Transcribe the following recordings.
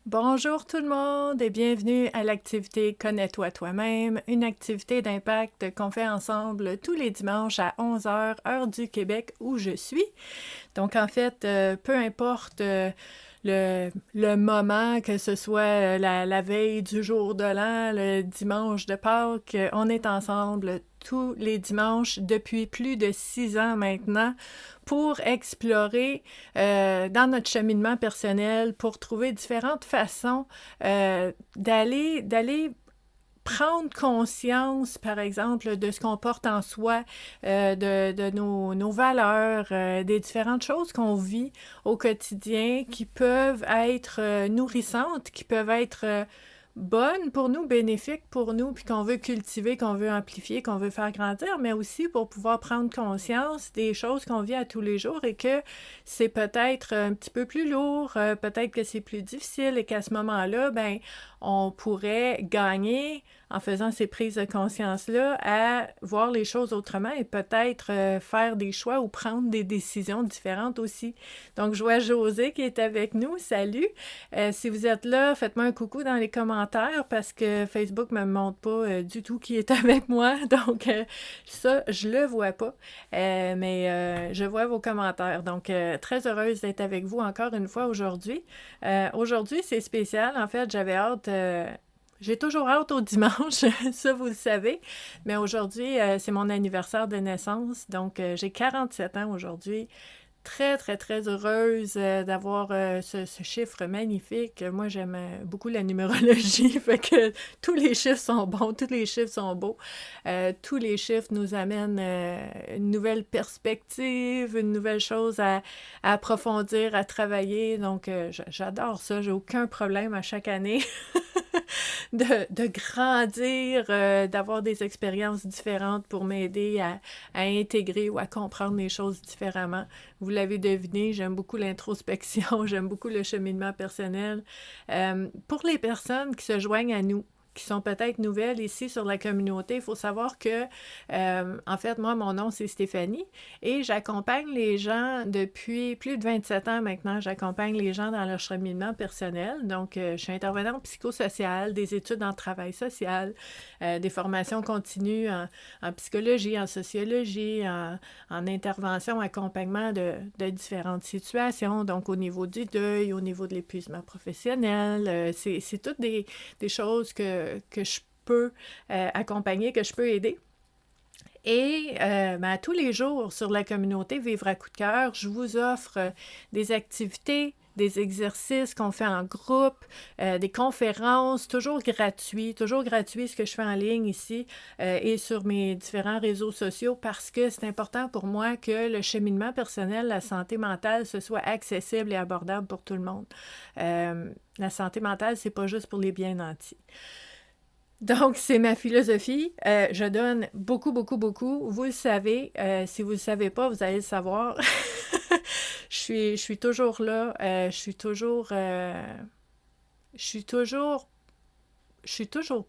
Bonjour tout le monde et bienvenue à l'activité Connais-toi toi-même, une activité d'impact qu'on fait ensemble tous les dimanches à 11 heures, heure du Québec où je suis. Donc en fait, peu importe le moment, que ce soit la veille du jour de l'an, le dimanche de Pâques, on est ensemble tous les dimanches depuis plus de 6 ans maintenant pour explorer dans notre cheminement personnel, pour trouver différentes façons d'aller prendre conscience, par exemple, de ce qu'on porte en soi, de nos valeurs, des différentes choses qu'on vit au quotidien qui peuvent être nourrissantes, qui peuvent être bonnes pour nous, bénéfiques pour nous, puis qu'on veut cultiver, qu'on veut amplifier, qu'on veut faire grandir, mais aussi pour pouvoir prendre conscience des choses qu'on vit à tous les jours et que c'est peut-être un petit peu plus lourd, peut-être que c'est plus difficile et qu'à ce moment-là, ben, on pourrait gagner en faisant ces prises de conscience-là à voir les choses autrement et peut-être faire des choix ou prendre des décisions différentes aussi. Donc, je vois José qui est avec nous. Salut! Si vous êtes là, faites-moi un coucou dans les commentaires parce que Facebook ne me montre pas du tout qui est avec moi. Donc, ça, je le vois pas. Mais je vois vos commentaires. Donc, très heureuse d'être avec vous encore une fois aujourd'hui. Aujourd'hui, c'est spécial. En fait, j'avais hâte... j'ai toujours hâte au dimanche, ça vous le savez, mais aujourd'hui, c'est mon anniversaire de naissance, donc j'ai 47 ans aujourd'hui. Très, très, très heureuse d'avoir ce chiffre magnifique. Moi, j'aime beaucoup la numérologie, fait que tous les chiffres sont bons, tous les chiffres sont beaux. Tous les chiffres nous amènent une nouvelle perspective, une nouvelle chose à approfondir, à travailler. Donc, j'adore ça, j'ai aucun problème à chaque année de grandir, d'avoir des expériences différentes pour m'aider à intégrer ou à comprendre les choses différemment. Vous l'avez deviné, j'aime beaucoup l'introspection, j'aime beaucoup le cheminement personnel. Pour les personnes qui se joignent à nous, qui sont peut-être nouvelles ici sur la communauté, il faut savoir que, en fait, moi, mon nom, c'est Stéphanie et j'accompagne les gens depuis plus de 27 ans maintenant. J'accompagne les gens dans leur cheminement personnel. Donc, je suis intervenante psychosociale, des études en travail social, des formations continues en psychologie, en sociologie, en intervention, accompagnement de différentes situations, donc au niveau du deuil, au niveau de l'épuisement professionnel. C'est toutes des choses que je peux accompagner, que je peux aider. Et ben, tous les jours sur la communauté Vivre à coup de cœur, je vous offre des activités, des exercices qu'on fait en groupe, des conférences, toujours gratuit ce que je fais en ligne ici et sur mes différents réseaux sociaux parce que c'est important pour moi que le cheminement personnel, la santé mentale, ce soit accessible et abordable pour tout le monde. La santé mentale, c'est pas juste pour les bien nantis. Donc, c'est ma philosophie. Je donne beaucoup, beaucoup, beaucoup. Vous le savez. Si vous ne le savez pas, vous allez le savoir. Je suis toujours là. Je suis toujours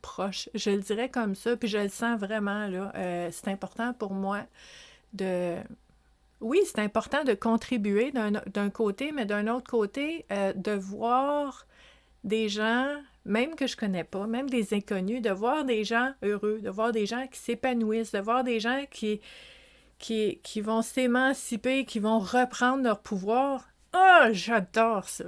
proche. Je le dirais comme ça. Puis je le sens vraiment, là. C'est important pour moi de... Oui, c'est important de contribuer d'un côté, mais d'un autre côté, de voir des gens, même que je connais pas, même des inconnus, de voir des gens heureux, de voir des gens qui s'épanouissent, de voir des gens qui vont s'émanciper, qui vont reprendre leur pouvoir. Ah, j'adore ça!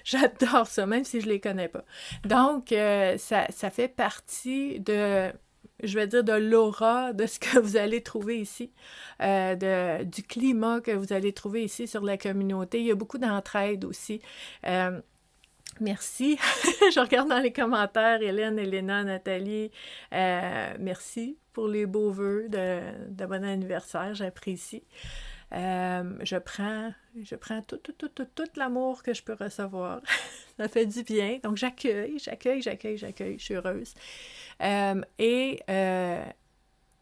J'adore ça, même si je les connais pas. Donc, ça fait partie je vais dire, de l'aura de ce que vous allez trouver ici, du climat que vous allez trouver ici sur la communauté. Il y a beaucoup d'entraide aussi. Merci. Je regarde dans les commentaires, Hélène, Elena, Nathalie. Merci pour les beaux vœux de bon anniversaire, j'apprécie. Je prends tout l'amour que je peux recevoir. Ça fait du bien. Donc, j'accueille. Je suis heureuse.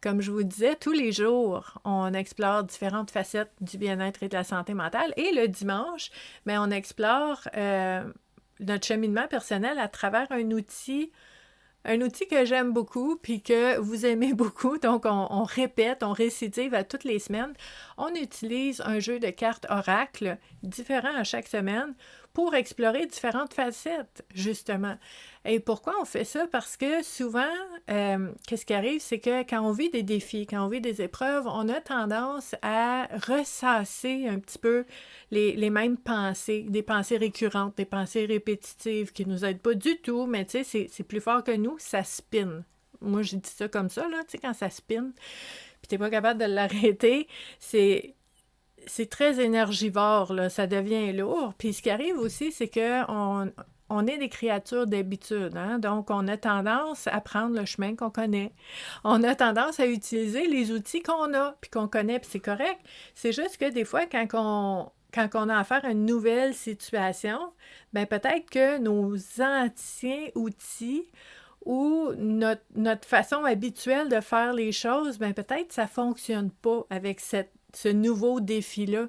Comme je vous disais, tous les jours, on explore différentes facettes du bien-être et de la santé mentale. Et le dimanche, ben, on explore notre cheminement personnel à travers un outil que j'aime beaucoup puis que vous aimez beaucoup. Donc, on répète, on récidive à toutes les semaines. On utilise un jeu de cartes oracle différent à chaque semaine pour explorer différentes facettes, justement. Et pourquoi on fait ça? Parce que souvent, qu'est-ce qui arrive, c'est que quand on vit des défis, quand on vit des épreuves, on a tendance à ressasser un petit peu les mêmes pensées, des pensées récurrentes, des pensées répétitives qui nous aident pas du tout, mais tu sais, c'est plus fort que nous, ça spin. Moi, j'ai dit ça comme ça, là, tu sais, quand ça spin, puis t'es pas capable de l'arrêter, c'est très énergivore, là, ça devient lourd. Puis ce qui arrive aussi, c'est qu'on est des créatures d'habitude, hein? Donc on a tendance à prendre le chemin qu'on connaît. On a tendance à utiliser les outils qu'on a, puis qu'on connaît, puis c'est correct. C'est juste que des fois, quand on a affaire à une nouvelle situation, bien peut-être que nos anciens outils ou notre façon habituelle de faire les choses, bien peut-être que ça ne fonctionne pas avec ce nouveau défi-là.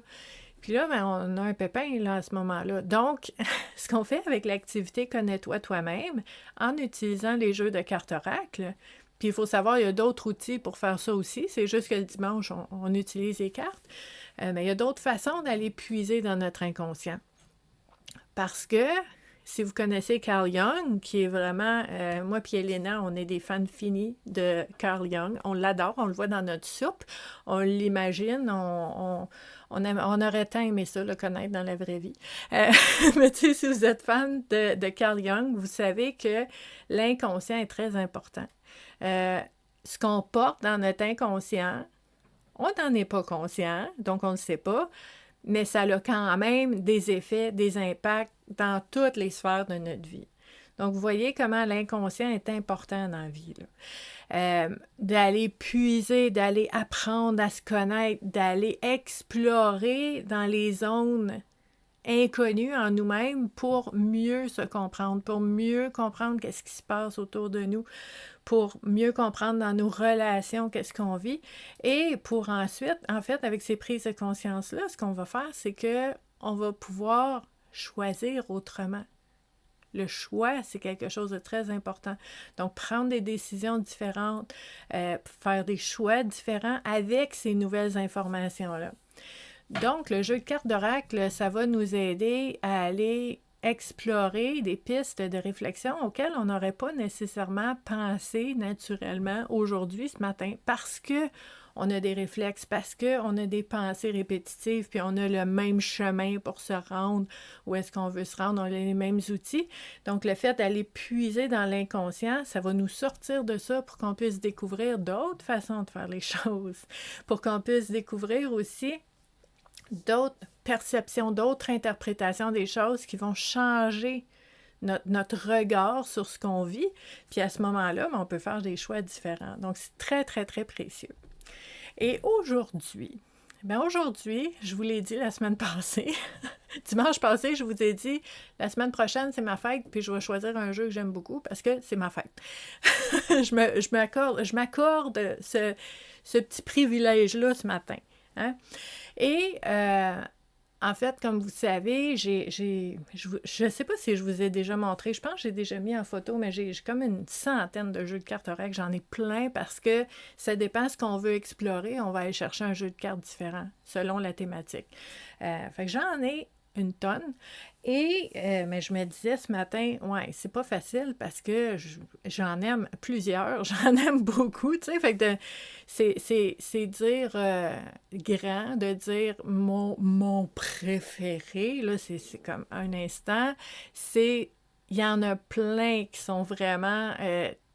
Puis là, ben, on a un pépin là, à ce moment-là. Donc, ce qu'on fait avec l'activité Connais-toi toi-même, en utilisant les jeux de cartes oracle, puis il faut savoir, il y a d'autres outils pour faire ça aussi, c'est juste que le dimanche, on utilise les cartes, mais il y a d'autres façons d'aller puiser dans notre inconscient. Parce que, si vous connaissez Carl Jung, qui est vraiment, moi puis Elena, on est des fans finis de Carl Jung. On l'adore, on le voit dans notre soupe, on l'imagine, on aurait tant aimé ça, le connaître dans la vraie vie. Mais tu sais, si vous êtes fan de Carl Jung, vous savez que l'inconscient est très important. Ce qu'on porte dans notre inconscient, on n'en est pas conscient, donc on ne le sait pas, mais ça a quand même des effets, des impacts dans toutes les sphères de notre vie. Donc, vous voyez comment l'inconscient est important dans la vie, là. D'aller puiser, d'aller apprendre à se connaître, d'aller explorer dans les zones inconnues en nous-mêmes pour mieux se comprendre, pour mieux comprendre qu'est-ce qui se passe autour de nous, pour mieux comprendre dans nos relations qu'est-ce qu'on vit. Et pour ensuite, en fait, avec ces prises de conscience-là, ce qu'on va faire, c'est qu'on va pouvoir choisir autrement. Le choix, c'est quelque chose de très important. Donc, prendre des décisions différentes, faire des choix différents avec ces nouvelles informations-là. Donc, le jeu de cartes d'oracle, ça va nous aider à aller explorer des pistes de réflexion auxquelles on n'aurait pas nécessairement pensé naturellement aujourd'hui, ce matin, parce que on a des réflexes, parce qu'on a des pensées répétitives, puis on a le même chemin pour se rendre où est-ce qu'on veut se rendre, on a les mêmes outils. Donc, le fait d'aller puiser dans l'inconscient, ça va nous sortir de ça pour qu'on puisse découvrir d'autres façons de faire les choses, pour qu'on puisse découvrir aussi d'autres perceptions, d'autres interprétations des choses qui vont changer notre regard sur ce qu'on vit. Puis à ce moment-là, on peut faire des choix différents. Donc, c'est très, très, très précieux. Et aujourd'hui, je vous l'ai dit la semaine passée, dimanche passé, je vous ai dit, la semaine prochaine, c'est ma fête, puis je vais choisir un jeu que j'aime beaucoup parce que c'est ma fête. je m'accorde ce petit privilège-là ce matin. Hein? Et en fait, comme vous savez, je ne sais pas si je vous ai déjà montré, je pense que j'ai déjà mis en photo, mais j'ai comme une centaine de jeux de cartes oracle. J'en ai plein parce que ça dépend ce qu'on veut explorer. On va aller chercher un jeu de cartes différent selon la thématique. Fait que j'en ai une tonne. Et mais je me disais ce matin, ouais, c'est pas facile parce que j'en aime plusieurs, j'en aime beaucoup, tu sais, fait que c'est dire grand, de dire mon préféré, là, c'est comme un instant, il y en a plein qui sont vraiment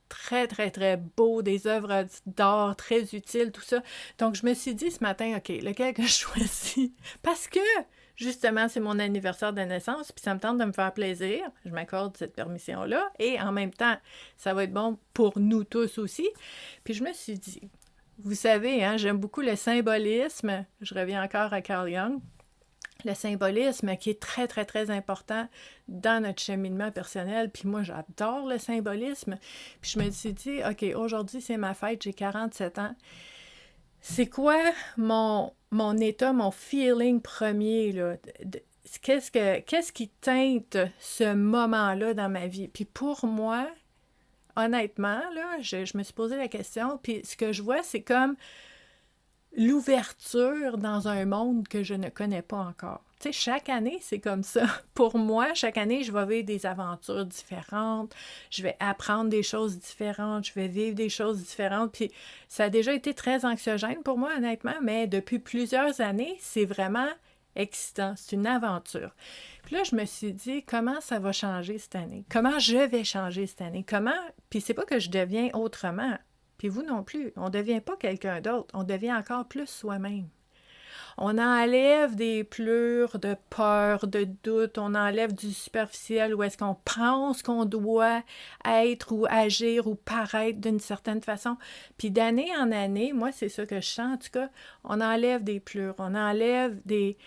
très, très, très beaux, des œuvres d'art très utiles, tout ça. Donc, je me suis dit ce matin, OK, lequel que je choisis? Parce que justement, c'est mon anniversaire de naissance, puis ça me tente de me faire plaisir. Je m'accorde cette permission-là. Et en même temps, ça va être bon pour nous tous aussi. Puis je me suis dit, vous savez, hein, j'aime beaucoup le symbolisme. Je reviens encore à Carl Jung. Le symbolisme qui est très, très, très important dans notre cheminement personnel. Puis moi, j'adore le symbolisme. Puis je me suis dit, OK, aujourd'hui, c'est ma fête, j'ai 47 ans. C'est quoi mon état, mon feeling premier, là? Qu'est-ce qui teinte ce moment-là dans ma vie? Puis pour moi, honnêtement, là, je me suis posé la question, puis ce que je vois, c'est comme l'ouverture dans un monde que je ne connais pas encore. Tu sais, chaque année, c'est comme ça. Pour moi, chaque année, je vais vivre des aventures différentes, je vais apprendre des choses différentes, je vais vivre des choses différentes. Puis ça a déjà été très anxiogène pour moi, honnêtement, mais depuis plusieurs années, c'est vraiment excitant. C'est une aventure. Puis là, je me suis dit, comment ça va changer cette année? Comment je vais changer cette année? Comment? Puis c'est pas que je deviens autrement. Puis vous non plus. On ne devient pas quelqu'un d'autre. On devient encore plus soi-même. On enlève des pleurs de peur, de doute, on enlève du superficiel où est-ce qu'on pense qu'on doit être ou agir ou paraître d'une certaine façon. Puis d'année en année, moi, c'est ça que je sens, en tout cas, on enlève des pleurs, on enlève des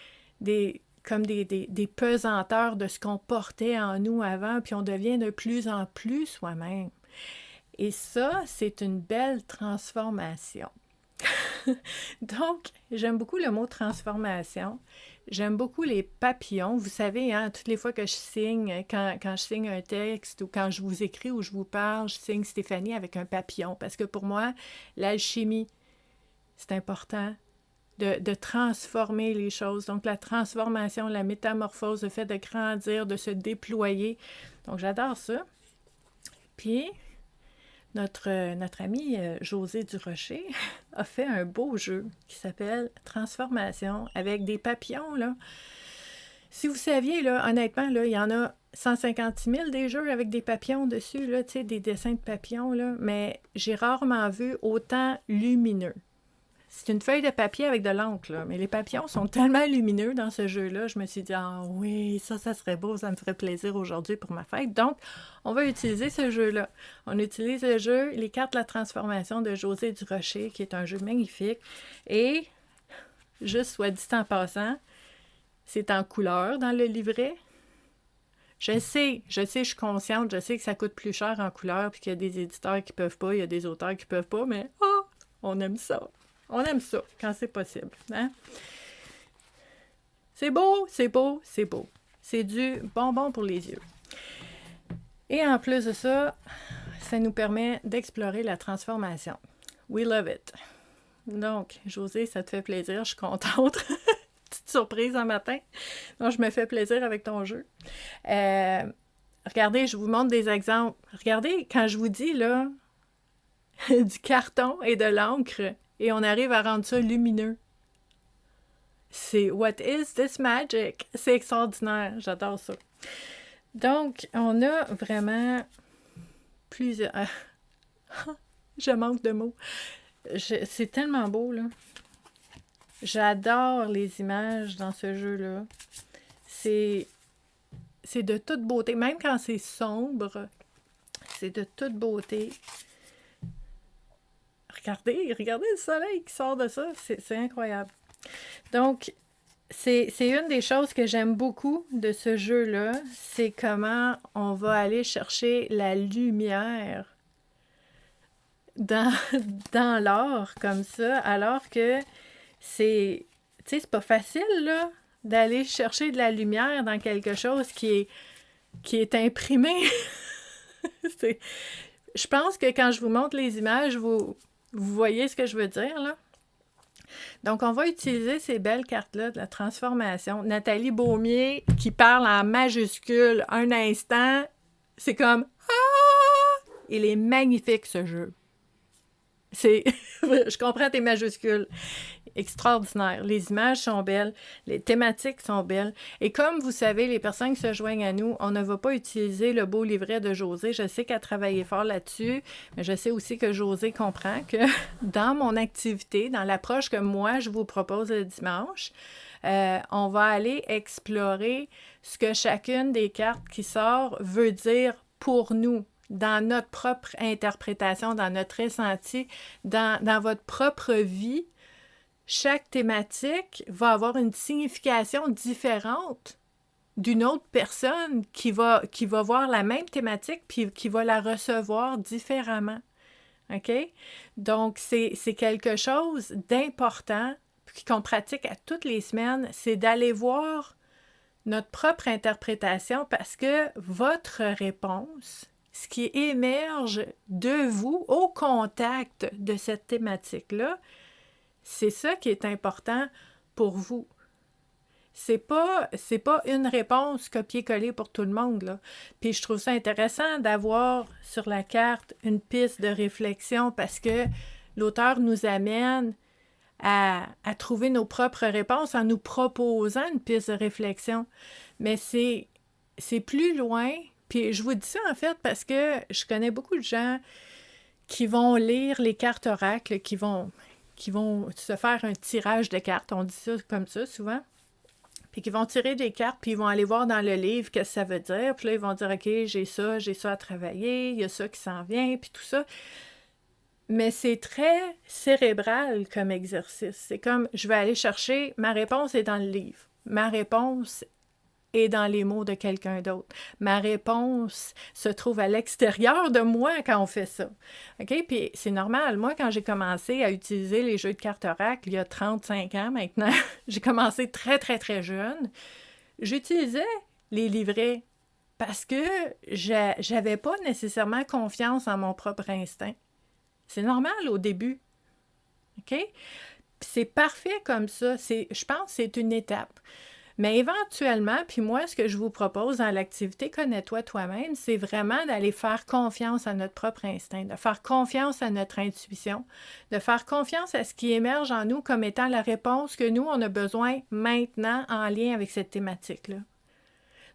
pesanteurs de ce qu'on portait en nous avant, puis on devient de plus en plus soi-même. Et ça, c'est une belle transformation. Donc, j'aime beaucoup le mot transformation. J'aime beaucoup les papillons. Vous savez, hein, toutes les fois que je signe, quand je signe un texte ou quand je vous écris ou je vous parle, je signe Stéphanie avec un papillon. Parce que pour moi, l'alchimie, c'est important de transformer les choses. Donc, la transformation, la métamorphose, le fait de grandir, de se déployer. Donc, j'adore ça. Puis, notre ami José Durocher a fait un beau jeu qui s'appelle Transformation avec des papillons, là. Si vous saviez, là, honnêtement, là, il y en a 156 000 des jeux avec des papillons dessus, là, tu sais, des dessins de papillons, là, mais j'ai rarement vu autant lumineux. C'est une feuille de papier avec de l'encre, là, mais les papillons sont tellement lumineux dans ce jeu-là, je me suis dit, ah oui, ça serait beau, ça me ferait plaisir aujourd'hui pour ma fête. Donc, on va utiliser ce jeu-là. On utilise le jeu, les cartes de la transformation de José Durocher, qui est un jeu magnifique. Et, juste soit dit en passant, c'est en couleur dans le livret. Je sais, je suis consciente, je sais que ça coûte plus cher en couleur, puis qu'il y a des éditeurs qui peuvent pas, il y a des auteurs qui peuvent pas, mais on aime ça. On aime ça quand c'est possible. Hein? C'est beau, c'est beau, c'est beau. C'est du bonbon pour les yeux. Et en plus de ça, ça nous permet d'explorer la transformation. We love it. Donc, José, ça te fait plaisir, je suis contente. Petite surprise un matin. Donc, je me fais plaisir avec ton jeu. Regardez, je vous montre des exemples. Regardez, quand je vous dis, là, du carton et de l'encre, et on arrive à rendre ça lumineux. C'est What is this magic? C'est extraordinaire. J'adore ça. Donc, on a vraiment plusieurs... Je manque de mots. C'est tellement beau, là. J'adore les images dans ce jeu-là. C'est de toute beauté. Même quand c'est sombre, c'est de toute beauté. Regardez le soleil qui sort de ça. C'est incroyable. Donc, c'est une des choses que j'aime beaucoup de ce jeu-là. C'est comment on va aller chercher la lumière dans l'art comme ça, alors que c'est pas facile, là, d'aller chercher de la lumière dans quelque chose qui est imprimé. Je pense que quand je vous montre les images, vous voyez ce que je veux dire, là? Donc, on va utiliser ces belles cartes-là de la transformation. Nathalie Beaumier qui parle en majuscule un instant, c'est comme « Ah! » Il est magnifique, ce jeu. Je comprends tes majuscules. Extraordinaire. Les images sont belles, les thématiques sont belles. Et comme vous savez, les personnes qui se joignent à nous, on ne va pas utiliser le beau livret de José. Je sais qu'elle a travaillé fort là-dessus, mais je sais aussi que José comprend que dans mon activité, dans l'approche que moi, je vous propose le dimanche, on va aller explorer ce que chacune des cartes qui sort veut dire pour nous, dans notre propre interprétation, dans notre ressenti, dans votre propre vie. Chaque thématique va avoir une signification différente d'une autre personne qui va voir la même thématique puis qui va la recevoir différemment. OK? Donc, c'est quelque chose d'important qu'on pratique à toutes les semaines, c'est d'aller voir notre propre interprétation parce que votre réponse, ce qui émerge de vous au contact de cette thématique-là, c'est ça qui est important pour vous. c'est pas une réponse copier-coller pour tout le monde, là. Puis je trouve ça intéressant d'avoir sur la carte une piste de réflexion parce que l'auteur nous amène à trouver nos propres réponses en nous proposant une piste de réflexion. Mais c'est plus loin. Puis je vous dis ça en fait parce que je connais beaucoup de gens qui vont lire les cartes oracles, qui vont se faire un tirage de cartes. On dit ça comme ça souvent. Puis qui vont tirer des cartes, puis ils vont aller voir dans le livre qu'est-ce que ça veut dire. Puis là, ils vont dire, OK, j'ai ça à travailler, il y a ça qui s'en vient, puis tout ça. Mais c'est très cérébral comme exercice. C'est comme, je vais aller chercher, ma réponse est dans le livre. Ma réponse est dans les mots de quelqu'un d'autre. Ma réponse se trouve à l'extérieur de moi quand on fait ça. OK? Puis c'est normal. Moi, quand j'ai commencé à utiliser les jeux de cartes oracles, il y a 35 ans maintenant, j'ai commencé très, très, très jeune, j'utilisais les livrets parce que j'avais pas nécessairement confiance en mon propre instinct. C'est normal au début. OK? Puis c'est parfait comme ça. Je pense que c'est une étape. Mais éventuellement, puis moi, ce que je vous propose dans l'activité Connais-toi toi-même, c'est vraiment d'aller faire confiance à notre propre instinct, de faire confiance à notre intuition, de faire confiance à ce qui émerge en nous comme étant la réponse que nous, on a besoin maintenant en lien avec cette thématique-là.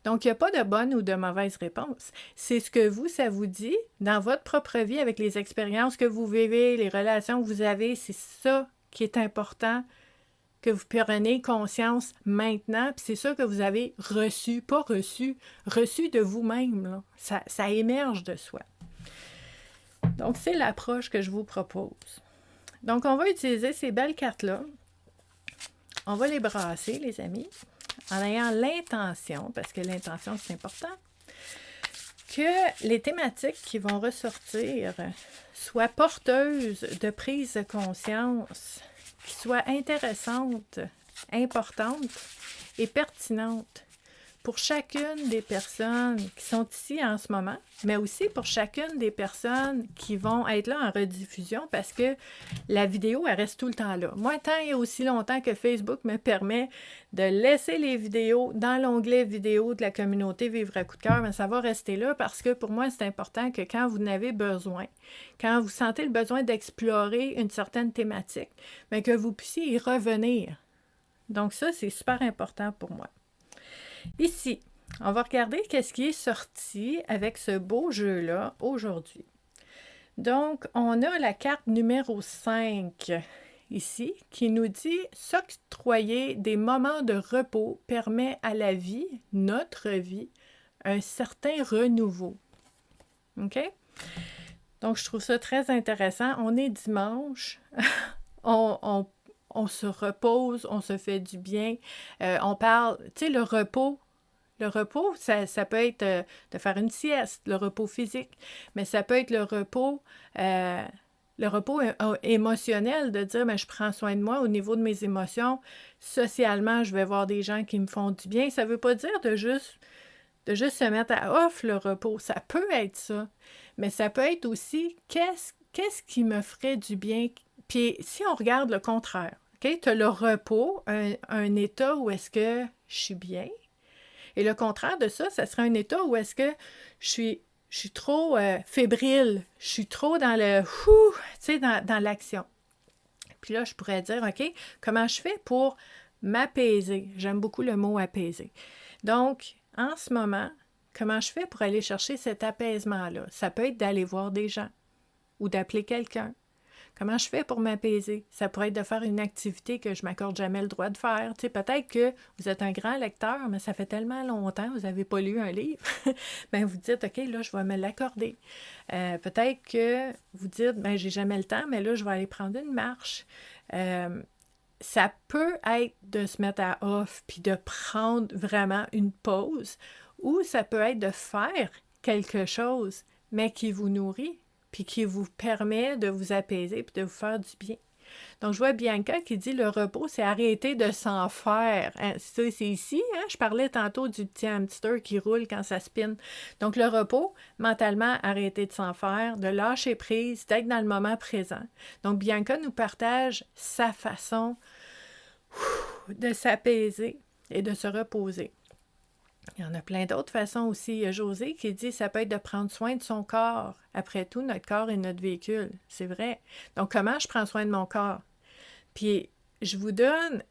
Donc, il n'y a pas de bonne ou de mauvaise réponse. C'est ce que vous, ça vous dit dans votre propre vie avec les expériences que vous vivez, les relations que vous avez, c'est ça qui est important que vous prenez conscience maintenant, puis c'est ça que vous avez reçu, pas reçu, reçu de vous-même, là. Ça émerge de soi. Donc, c'est l'approche que je vous propose. Donc, on va utiliser ces belles cartes-là. On va les brasser, les amis, en ayant l'intention, parce que l'intention, c'est important, que les thématiques qui vont ressortir soient porteuses de prise de conscience, qui soit intéressante, importante et pertinente pour chacune des personnes qui sont ici en ce moment, mais aussi pour chacune des personnes qui vont être là en rediffusion parce que la vidéo, elle reste tout le temps là. Moi, tant et aussi longtemps que Facebook me permet de laisser les vidéos dans l'onglet vidéo de la communauté Vivre à coup de cœur, mais ça va rester là parce que pour moi, c'est important que quand vous en avez besoin, quand vous sentez le besoin d'explorer une certaine thématique, mais que vous puissiez y revenir. Donc ça, c'est super important pour moi. Ici, on va regarder qu'est-ce qui est sorti avec ce beau jeu-là aujourd'hui. Donc, on a la carte numéro 5 ici qui nous dit « S'octroyer des moments de repos permet à la vie, notre vie, un certain renouveau. » OK? Donc, je trouve ça très intéressant. On est dimanche. On se repose, on se fait du bien. On parle, tu sais, le repos, ça peut être de faire une sieste, le repos physique, mais ça peut être le repos émotionnel, de dire, mais je prends soin de moi au niveau de mes émotions. Socialement, je vais voir des gens qui me font du bien. Ça ne veut pas dire de juste se mettre à off le repos. Ça peut être ça, mais ça peut être aussi qu'est-ce qui me ferait du bien. Puis si on regarde le contraire, OK? Tu as le repos, un état où est-ce que je suis bien. Et le contraire de ça, ça serait un état où est-ce que je suis trop fébrile, je suis trop dans le dans l'action. Puis là, je pourrais dire, OK, comment je fais pour m'apaiser? J'aime beaucoup le mot apaiser. Donc, en ce moment, comment je fais pour aller chercher cet apaisement-là? Ça peut être d'aller voir des gens ou d'appeler quelqu'un. Comment je fais pour m'apaiser? Ça pourrait être de faire une activité que je ne m'accorde jamais le droit de faire. Tu sais, peut-être que vous êtes un grand lecteur, mais ça fait tellement longtemps que vous n'avez pas lu un livre. Bien, vous dites, OK, là, je vais me l'accorder. Peut-être que vous dites, bien, j'ai jamais le temps, mais là, je vais aller prendre une marche. Ça peut être de se mettre à off puis de prendre vraiment une pause, ou ça peut être de faire quelque chose, mais qui vous nourrit, puis qui vous permet de vous apaiser puis de vous faire du bien. Donc, je vois Bianca qui dit « Le repos, c'est arrêter de s'en faire. Hein, » c'est ici, hein? Je parlais tantôt du petit hamster qui roule quand ça spinne. Donc, le repos, mentalement, arrêter de s'en faire, de lâcher prise, d'être dans le moment présent. Donc, Bianca nous partage sa façon de s'apaiser. et de se reposer. Il y en a plein d'autres façons aussi. Il y a José qui dit que ça peut être de prendre soin de son corps. Après tout, notre corps est notre véhicule. C'est vrai. Donc, comment je prends soin de mon corps? Puis, je vous donne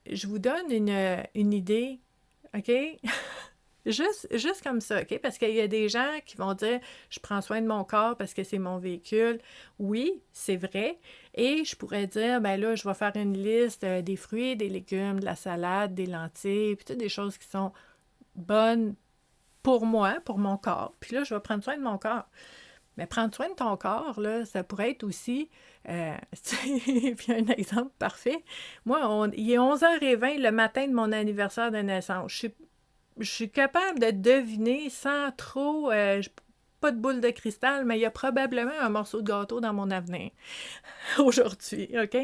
une idée, OK? Juste comme ça, OK? Parce qu'il y a des gens qui vont dire « Je prends soin de mon corps parce que c'est mon véhicule. » Oui, c'est vrai. Et je pourrais dire « Ben là, je vais faire une liste des fruits, des légumes, de la salade, des lentilles, puis toutes des choses qui sont bonnes pour moi, pour mon corps. Puis là, je vais prendre soin de mon corps. » Mais prendre soin de ton corps, là, ça pourrait être aussi... puis un exemple parfait. Moi, il est 11h20 le matin de mon anniversaire de naissance. Je suis capable de deviner sans trop... pas de boule de cristal, mais il y a probablement un morceau de gâteau dans mon avenir aujourd'hui, OK?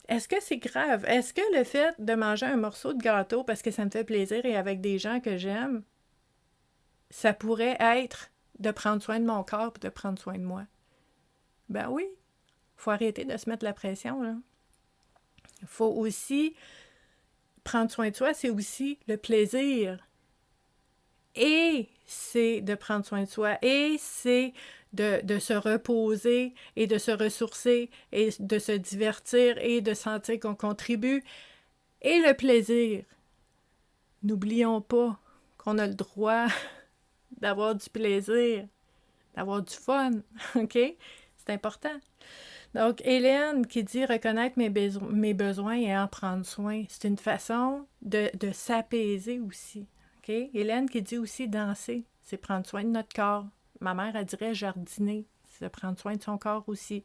Est-ce que c'est grave? Est-ce que le fait de manger un morceau de gâteau parce que ça me fait plaisir et avec des gens que j'aime, ça pourrait être de prendre soin de mon corps et de prendre soin de moi? Ben oui, il faut arrêter de se mettre la pression, là. Il faut aussi prendre soin de soi, c'est aussi le plaisir. Et c'est de prendre soin de soi, et c'est de se reposer et de se ressourcer et de se divertir et de sentir qu'on contribue. Et le plaisir. N'oublions pas qu'on a le droit d'avoir du plaisir, d'avoir du fun, OK? C'est important. Donc, Hélène qui dit reconnaître mes besoins et en prendre soin, c'est une façon de s'apaiser aussi. OK? Hélène qui dit aussi danser, c'est prendre soin de notre corps. Ma mère, elle dirait jardiner, c'est prendre soin de son corps aussi.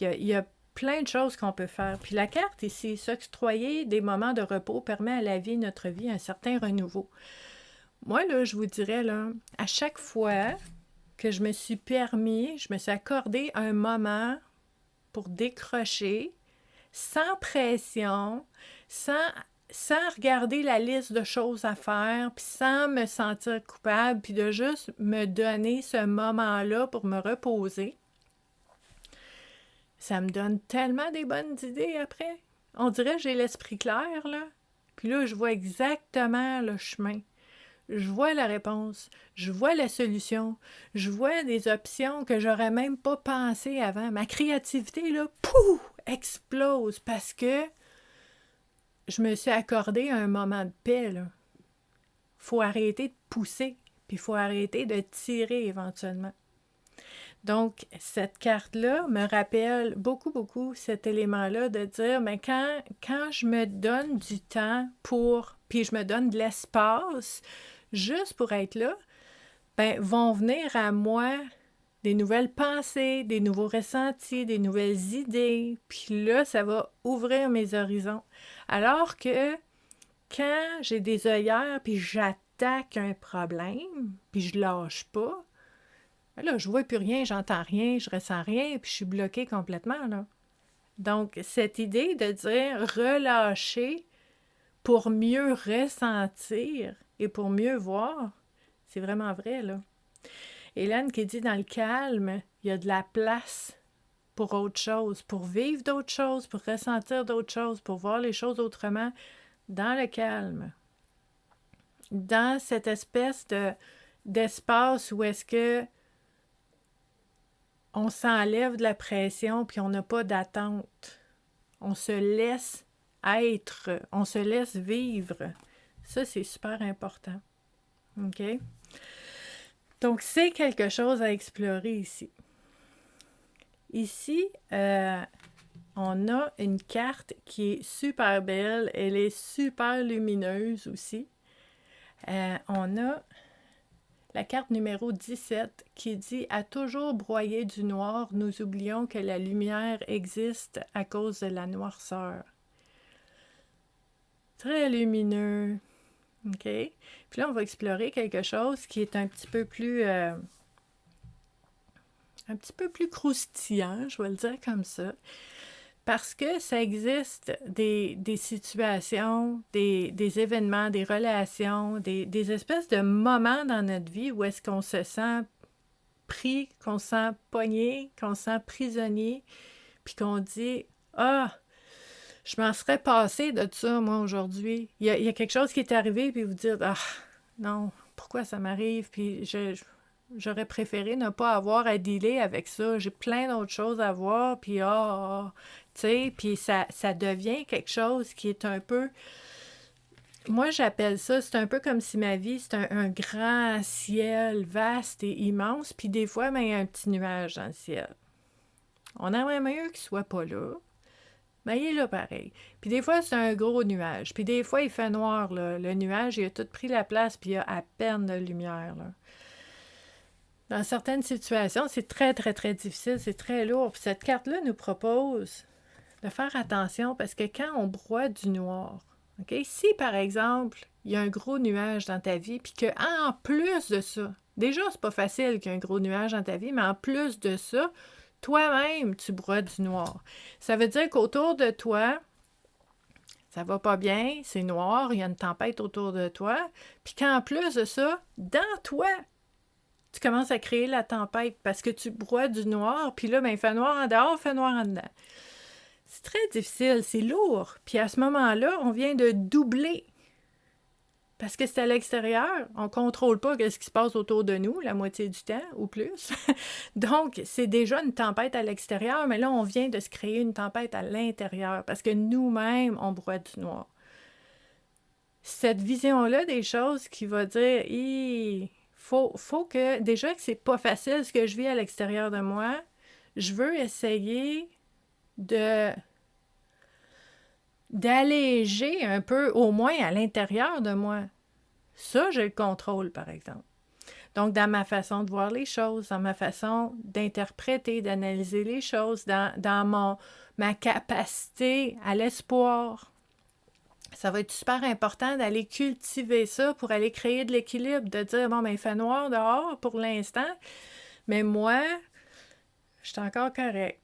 Il y a plein de choses qu'on peut faire. Puis la carte ici, s'octroyer des moments de repos permet à la vie, notre vie, un certain renouveau. Moi, là, je vous dirais, là, à chaque fois que je me suis accordé un moment pour décrocher, sans pression, sans regarder la liste de choses à faire, puis sans me sentir coupable, puis de juste me donner ce moment-là pour me reposer. Ça me donne tellement des bonnes idées après. On dirait que j'ai l'esprit clair, là. Puis là, je vois exactement le chemin. Je vois la réponse, je vois la solution, je vois des options que j'aurais même pas pensé avant. Ma créativité, là, pouf, explose parce que je me suis accordé un moment de paix, là. Faut arrêter de pousser, puis il faut arrêter de tirer éventuellement. Donc, cette carte-là me rappelle beaucoup, beaucoup cet élément-là de dire, mais quand je me donne du temps puis je me donne de l'espace, juste pour être là, ben, vont venir à moi des nouvelles pensées, des nouveaux ressentis, des nouvelles idées. Puis là, ça va ouvrir mes horizons. Alors que quand j'ai des œillères, puis j'attaque un problème, puis je lâche pas, ben là, je vois plus rien, j'entends rien, je ressens rien, puis je suis bloquée complètement, là. Donc, cette idée de dire relâcher pour mieux ressentir et pour mieux voir, c'est vraiment vrai, là. Hélène qui dit dans le calme, il y a de la place pour autre chose, pour vivre d'autres choses, pour ressentir d'autres choses, pour voir les choses autrement, dans le calme. Dans cette espèce d'espace où est-ce que on s'enlève de la pression puis on n'a pas d'attente. On se laisse être, on se laisse vivre. Ça, c'est super important. OK? Donc, c'est quelque chose à explorer ici. Ici, on a une carte qui est super belle. Elle est super lumineuse aussi. On a la carte numéro 17 qui dit « À toujours broyer du noir, nous oublions que la lumière existe à cause de la noirceur. » Très lumineux. OK? Puis là, on va explorer quelque chose qui est un petit peu plus croustillant, je vais le dire comme ça. Parce que ça existe des situations, des événements, des relations, des espèces de moments dans notre vie où est-ce qu'on se sent pris, qu'on se sent pogné, qu'on se sent prisonnier, puis qu'on dit « Ah, je m'en serais passée de ça, moi, aujourd'hui. Il y a quelque chose qui est arrivé, puis vous dites, ah, non, pourquoi ça m'arrive? Puis j'aurais préféré ne pas avoir à dealer avec ça. J'ai plein d'autres choses à voir, puis tu sais, puis ça devient quelque chose qui est un peu... Moi, j'appelle ça, c'est un peu comme si ma vie, c'est un grand ciel vaste et immense, puis des fois, ben, il y a un petit nuage dans le ciel. On aimerait mieux qu'il soit pas là, mais il est là pareil. Puis des fois, c'est un gros nuage. Puis des fois, il fait noir, là. Le nuage, il a tout pris la place, puis il y a à peine de lumière, là. Dans certaines situations, c'est très, très, très difficile, c'est très lourd. Puis cette carte-là nous propose de faire attention parce que quand on broie du noir, OK? Si, par exemple, il y a un gros nuage dans ta vie, puis qu'en plus de ça, déjà, c'est pas facile qu'il y ait un gros nuage dans ta vie, mais en plus de ça, toi-même, tu broies du noir. Ça veut dire qu'autour de toi, ça va pas bien, c'est noir, il y a une tempête autour de toi, puis qu'en plus de ça, dans toi, tu commences à créer la tempête parce que tu broies du noir, puis là, ben, il fait noir en dehors, il fait noir en dedans. C'est très difficile, c'est lourd. Puis à ce moment-là, on vient de doubler. Parce que c'est à l'extérieur, on ne contrôle pas ce qui se passe autour de nous la moitié du temps ou plus. Donc, c'est déjà une tempête à l'extérieur, mais là, on vient de se créer une tempête à l'intérieur parce que nous-mêmes, on broie du noir. Cette vision-là des choses qui va dire, faut que, déjà que c'est pas facile ce que je vis à l'extérieur de moi, je veux essayer d'alléger un peu, au moins à l'intérieur de moi. Ça, j'ai le contrôle, par exemple. Donc, dans ma façon de voir les choses, dans ma façon d'interpréter, d'analyser les choses, dans ma capacité à l'espoir, ça va être super important d'aller cultiver ça pour aller créer de l'équilibre, de dire, bon, ben, il fait noir dehors pour l'instant, mais moi, je suis encore correct.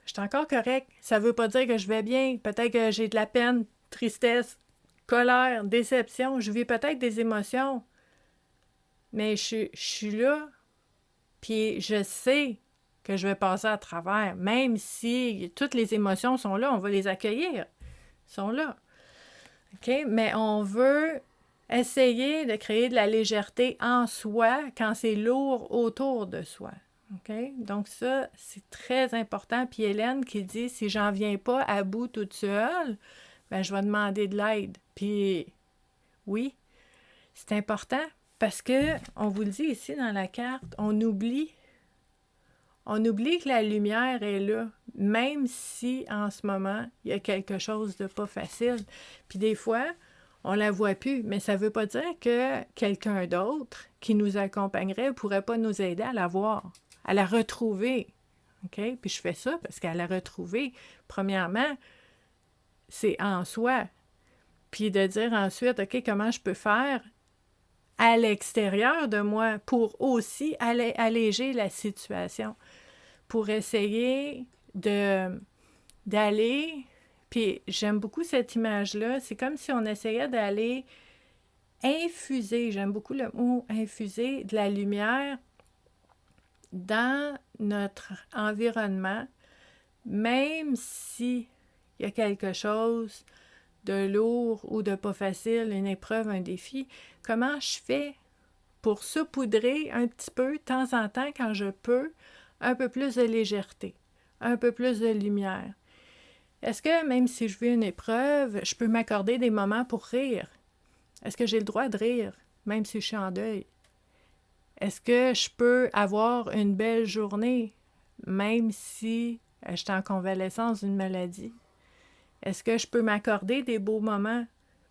Je suis encore correct. Ça veut pas dire que je vais bien. Peut-être que j'ai de la peine, tristesse, colère, déception. Je vis peut-être des émotions. Mais je suis là. Puis je sais que je vais passer à travers. Même si toutes les émotions sont là, on va les accueillir. Ils sont là. OK? Mais on veut essayer de créer de la légèreté en soi quand c'est lourd autour de soi. OK? Donc ça, c'est très important. Puis Hélène qui dit, si j'en viens pas à bout toute seule, ben je vais demander de l'aide. Puis oui, c'est important parce que, on vous le dit ici dans la carte, on oublie que la lumière est là, même si en ce moment, il y a quelque chose de pas facile. Puis des fois, on la voit plus, mais ça veut pas dire que quelqu'un d'autre qui nous accompagnerait pourrait pas nous aider à la voir, à la retrouver. OK? Puis je fais ça parce qu'à la retrouver, premièrement, c'est en soi. Puis de dire ensuite, OK, comment je peux faire à l'extérieur de moi pour aussi alléger la situation, pour essayer d'aller... Puis j'aime beaucoup cette image-là. C'est comme si on essayait d'aller infuser, j'aime beaucoup le mot infuser, de la lumière dans notre environnement, même si il y a quelque chose de lourd ou de pas facile, une épreuve, un défi. Comment je fais pour saupoudrer un petit peu, de temps en temps, quand je peux, un peu plus de légèreté, un peu plus de lumière? Est-ce que même si je vis une épreuve, je peux m'accorder des moments pour rire? Est-ce que j'ai le droit de rire, même si je suis en deuil? Est-ce que je peux avoir une belle journée, même si je suis en convalescence d'une maladie? Est-ce que je peux m'accorder des beaux moments?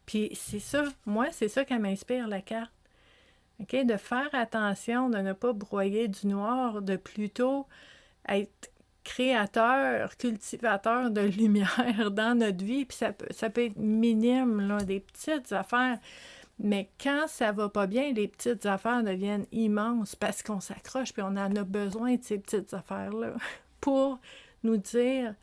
Puis c'est ça, moi, c'est ça qui m'inspire la carte. OK? De faire attention, de ne pas broyer du noir, de plutôt être créateur, cultivateur de lumière dans notre vie. Puis ça peut être minime, là, des petites affaires. Mais quand ça va pas bien, les petites affaires deviennent immenses parce qu'on s'accroche puis on en a besoin de ces petites affaires-là pour nous dire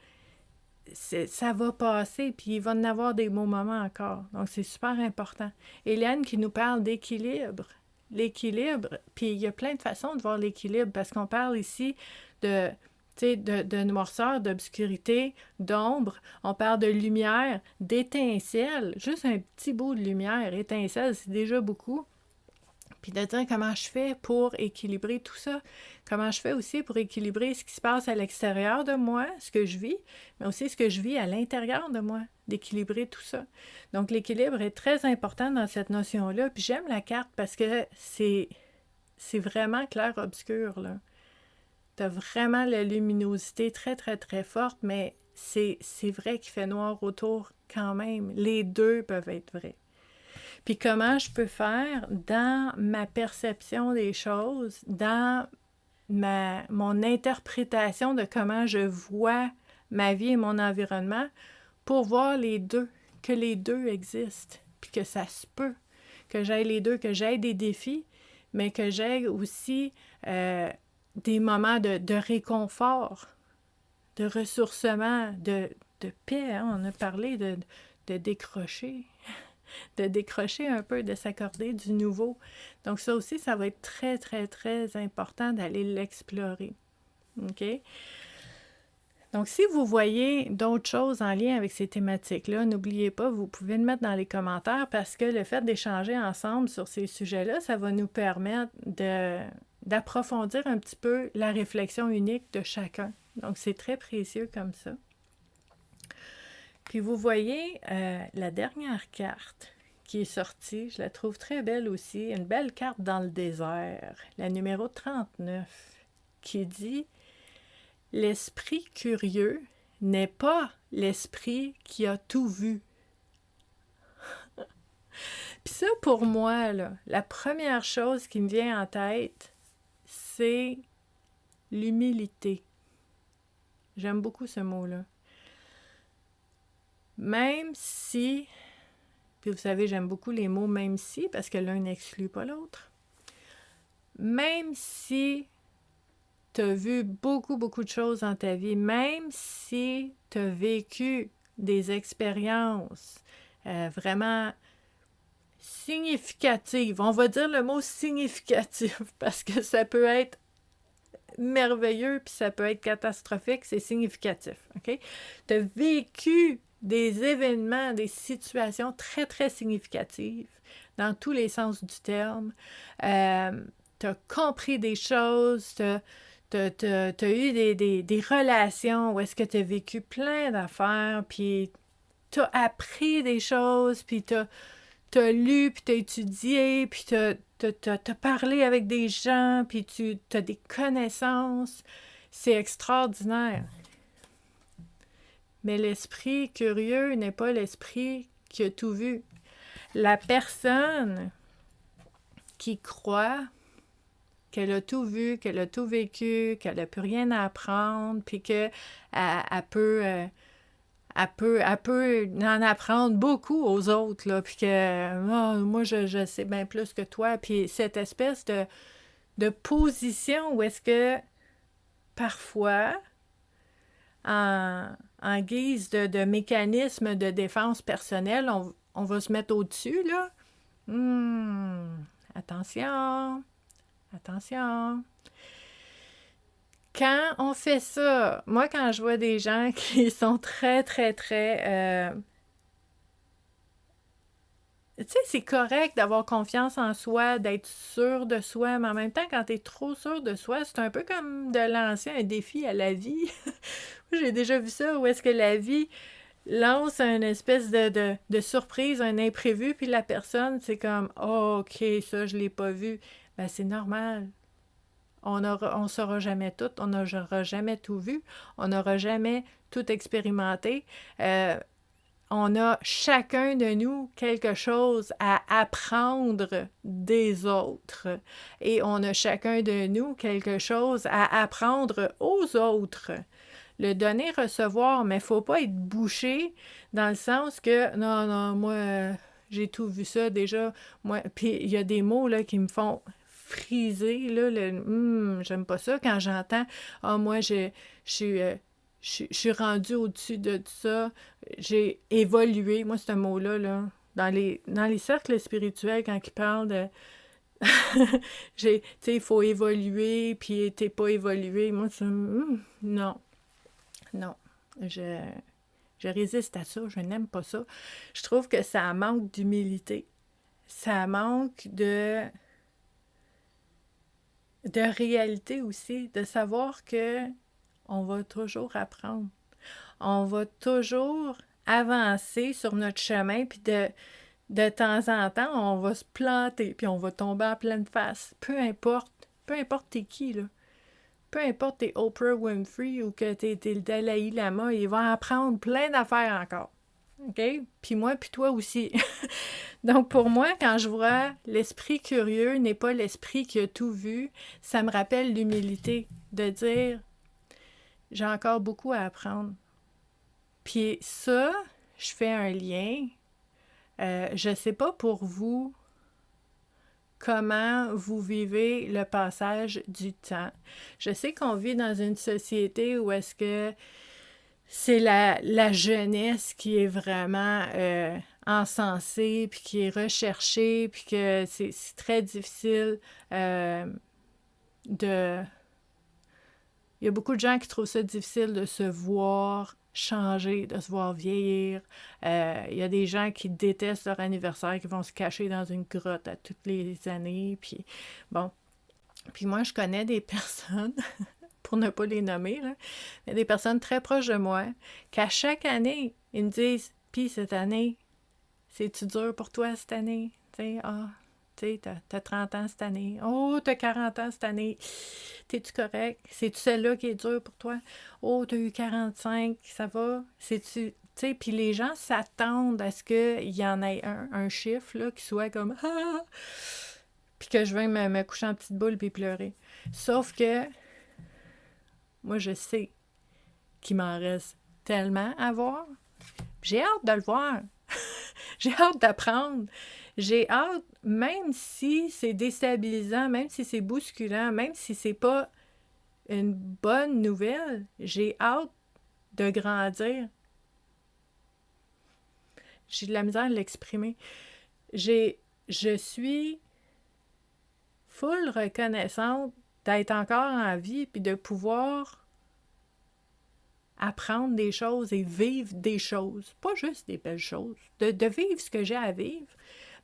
ça va passer puis il va en avoir des beaux moments encore. Donc c'est super important. Hélène qui nous parle d'équilibre. L'équilibre, puis il y a plein de façons de voir l'équilibre parce qu'on parle ici de, tu tu sais, de noirceur, d'obscurité, d'ombre. On parle de lumière, d'étincelle. Juste un petit bout de lumière, étincelle, c'est déjà beaucoup. Puis de dire comment je fais pour équilibrer tout ça. Comment je fais aussi pour équilibrer ce qui se passe à l'extérieur de moi, ce que je vis, mais aussi ce que je vis à l'intérieur de moi, d'équilibrer tout ça. Donc l'équilibre est très important dans cette notion-là. Puis j'aime la carte parce que c'est vraiment clair-obscur, là. Tu as vraiment la luminosité très, très, très forte, mais c'est vrai qu'il fait noir autour quand même. Les deux peuvent être vrais. Puis comment je peux faire dans ma perception des choses, dans mon interprétation de comment je vois ma vie et mon environnement pour voir les deux, que les deux existent, puis que ça se peut, que j'aille les deux, que j'aille des défis, mais que j'aille aussi des moments de réconfort, de ressourcement, de paix. Hein? On a parlé de décrocher. De décrocher un peu, de s'accorder du nouveau. Donc ça aussi, ça va être très, très, très important d'aller l'explorer. OK? Donc si vous voyez d'autres choses en lien avec ces thématiques-là, n'oubliez pas, vous pouvez le mettre dans les commentaires parce que le fait d'échanger ensemble sur ces sujets-là, ça va nous permettre d'approfondir un petit peu la réflexion unique de chacun. Donc c'est très précieux comme ça. Puis vous voyez la dernière carte qui est sortie, je la trouve très belle aussi, une belle carte dans le désert, la numéro 39, qui dit « L'esprit curieux n'est pas l'esprit qui a tout vu. » Puis ça, pour moi, là, la première chose qui me vient en tête, c'est l'humilité. J'aime beaucoup ce mot-là. Même si, puis vous savez, j'aime beaucoup les mots « même si » parce que l'un n'exclut pas l'autre. Même si tu as vu beaucoup, beaucoup de choses dans ta vie, même si tu as vécu des expériences vraiment significatives, on va dire le mot significatif parce que ça peut être merveilleux puis ça peut être catastrophique, c'est significatif, OK? Tu as vécu des événements, des situations très, très significatives dans tous les sens du terme. Tu as compris des choses, tu as eu des relations où est-ce que tu as vécu plein d'affaires, puis tu as appris des choses, puis tu as lu, puis tu as étudié, puis tu as parlé avec des gens, puis tu as des connaissances. C'est extraordinaire. Mais l'esprit curieux n'est pas l'esprit qui a tout vu. La personne qui croit qu'elle a tout vu, qu'elle a tout vécu, qu'elle n'a plus rien à apprendre, puis qu'elle peut en apprendre beaucoup aux autres, là, puis que moi, je sais bien plus que toi. Puis cette espèce de position où est-ce que parfois, en guise de mécanisme de défense personnelle, on va se mettre au-dessus, là. Attention, attention. Quand on fait ça, moi, quand je vois des gens qui sont très, très, très... tu sais, c'est correct d'avoir confiance en soi, d'être sûr de soi, mais en même temps, quand tu es trop sûr de soi, c'est un peu comme de lancer un défi à la vie. J'ai déjà vu ça, où est-ce que la vie lance une espèce de surprise, un imprévu, puis la personne, c'est comme « Oh, OK, ça, je l'ai pas vu. » Ben, c'est normal. On saura jamais tout, on n'aura jamais tout vu, on n'aura jamais tout expérimenté. On a chacun de nous quelque chose à apprendre des autres. Et on a chacun de nous quelque chose à apprendre aux autres. Le donner, recevoir, mais il ne faut pas être bouché dans le sens que non, moi, j'ai tout vu ça déjà. Moi, puis il y a des mots là, qui me font friser, là, j'aime pas ça quand j'entends « Ah, moi, je suis rendue au-dessus de ça, j'ai évolué ». Moi, ce mot-là, là, dans les cercles spirituels, quand ils parlent Tu sais, il faut évoluer, puis t'es pas évolué. Moi, non, non. Je, je résiste à ça, je n'aime pas ça. Je trouve que ça manque d'humilité. Ça manque de réalité aussi, de savoir que on va toujours apprendre. On va toujours avancer sur notre chemin, puis de temps en temps, on va se planter, puis on va tomber en pleine face. Peu importe t'es qui, là. Peu importe t'es Oprah Winfrey ou que t'es le Dalai Lama, il va apprendre plein d'affaires encore. OK? Puis moi, puis toi aussi. Donc pour moi, quand je vois l'esprit curieux n'est pas l'esprit qui a tout vu, ça me rappelle l'humilité de dire j'ai encore beaucoup à apprendre. Puis ça, je fais un lien. Je sais pas pour vous comment vous vivez le passage du temps. Je sais qu'on vit dans une société où est-ce que c'est la jeunesse qui est vraiment encensée, puis qui est recherchée, puis que c'est très difficile de... Il y a beaucoup de gens qui trouvent ça difficile de se voir changer, de se voir vieillir. Il y a des gens qui détestent leur anniversaire, qui vont se cacher dans une grotte à toutes les années. Puis bon, puis moi, je connais des personnes, pour ne pas les nommer, là, il y a des personnes très proches de moi, qu'à chaque année, ils me disent « Puis cette année, c'est-tu dur pour toi cette année? » Tu sais, tu sais, t'as 30 ans cette année. Oh, t'as 40 ans cette année. T'es-tu correct? C'est-tu celle-là qui est dure pour toi? Oh, t'as eu 45, ça va? C'est-tu... Tu sais, puis les gens s'attendent à ce qu'il y en ait un chiffre, là, qui soit comme « Ah! » Puis que je vais me coucher en petite boule puis pleurer. Sauf que moi, je sais qu'il m'en reste tellement à voir. J'ai hâte de le voir. J'ai hâte d'apprendre. J'ai hâte, même si c'est déstabilisant, même si c'est bousculant, même si c'est pas une bonne nouvelle, j'ai hâte de grandir. J'ai de la misère à l'exprimer. Je suis full reconnaissante d'être encore en vie puis de pouvoir apprendre des choses et vivre des choses. Pas juste des belles choses. De vivre ce que j'ai à vivre.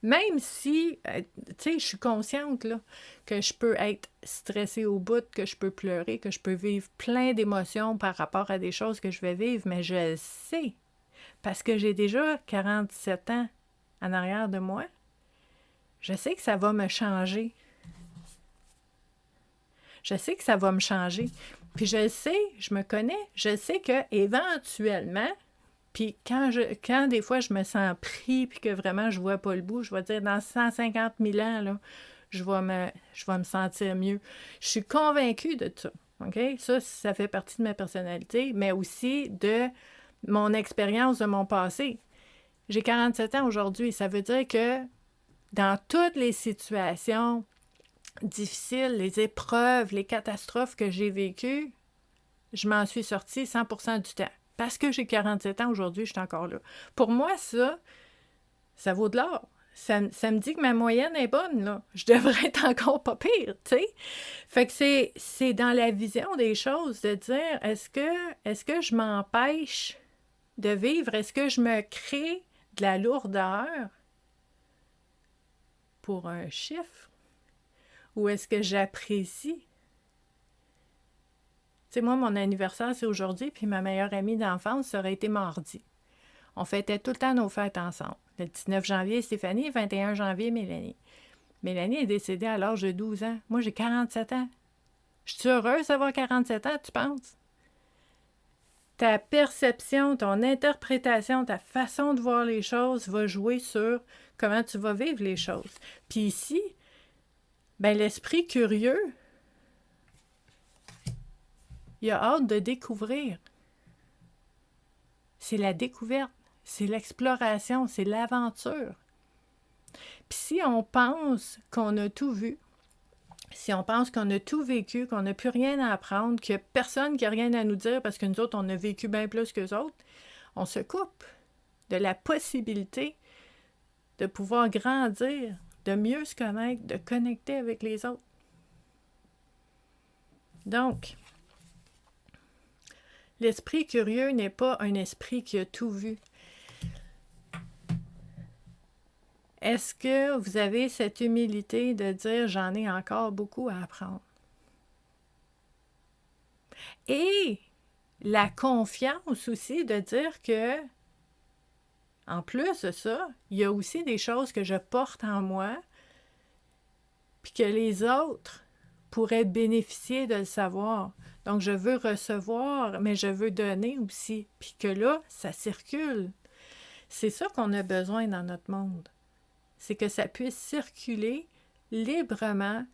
Même si, tu sais, je suis consciente là, que je peux être stressée au bout, que je peux pleurer, que je peux vivre plein d'émotions par rapport à des choses que je vais vivre, mais je le sais. Parce que j'ai déjà 47 ans en arrière de moi. Je sais que ça va me changer. Je sais que ça va me changer. Puis je sais, je me connais, je sais que éventuellement, puis quand des fois je me sens pris puis que vraiment je vois pas le bout, je vais dire dans 150 000 ans, là, je vais me sentir mieux. Je suis convaincue de ça. OK? Ça fait partie de ma personnalité, mais aussi de mon expérience de mon passé. J'ai 47 ans aujourd'hui. Ça veut dire que dans toutes les situations difficiles, les épreuves, les catastrophes que j'ai vécues, je m'en suis sortie 100% du temps. Parce que j'ai 47 ans aujourd'hui, je suis encore là. Pour moi, ça vaut de l'or. Ça me dit que ma moyenne est bonne, là. Je devrais être encore pas pire, tu sais. Fait que c'est dans la vision des choses de dire, est-ce que je m'empêche de vivre? Est-ce que je me crée de la lourdeur pour un chiffre? Ou est-ce que j'apprécie? Tu sais, moi, mon anniversaire, c'est aujourd'hui, puis ma meilleure amie d'enfance, ça aurait été mardi. On fêtait tout le temps nos fêtes ensemble. Le 19 janvier, Stéphanie, le 21 janvier, Mélanie. Mélanie est décédée à l'âge de 12 ans. Moi, j'ai 47 ans. Je suis heureuse d'avoir 47 ans, tu penses? Ta perception, ton interprétation, ta façon de voir les choses va jouer sur comment tu vas vivre les choses. Puis ici, ben l'esprit curieux, il a hâte de découvrir. C'est la découverte, c'est l'exploration, c'est l'aventure. Puis si on pense qu'on a tout vu, si on pense qu'on a tout vécu, qu'on n'a plus rien à apprendre, qu'il n'y a personne qui n'a rien à nous dire parce que nous autres, on a vécu bien plus qu'eux autres, on se coupe de la possibilité de pouvoir grandir, de mieux se connaître, de connecter avec les autres. Donc, l'esprit curieux n'est pas un esprit qui a tout vu. Est-ce que vous avez cette humilité de dire « j'en ai encore beaucoup à apprendre ». Et la confiance aussi de dire que, en plus de ça, il y a aussi des choses que je porte en moi, puis que les autres pourraient bénéficier de le savoir. Donc, je veux recevoir, mais je veux donner aussi. Puis que là, ça circule. C'est ça qu'on a besoin dans notre monde. C'est que ça puisse circuler librement,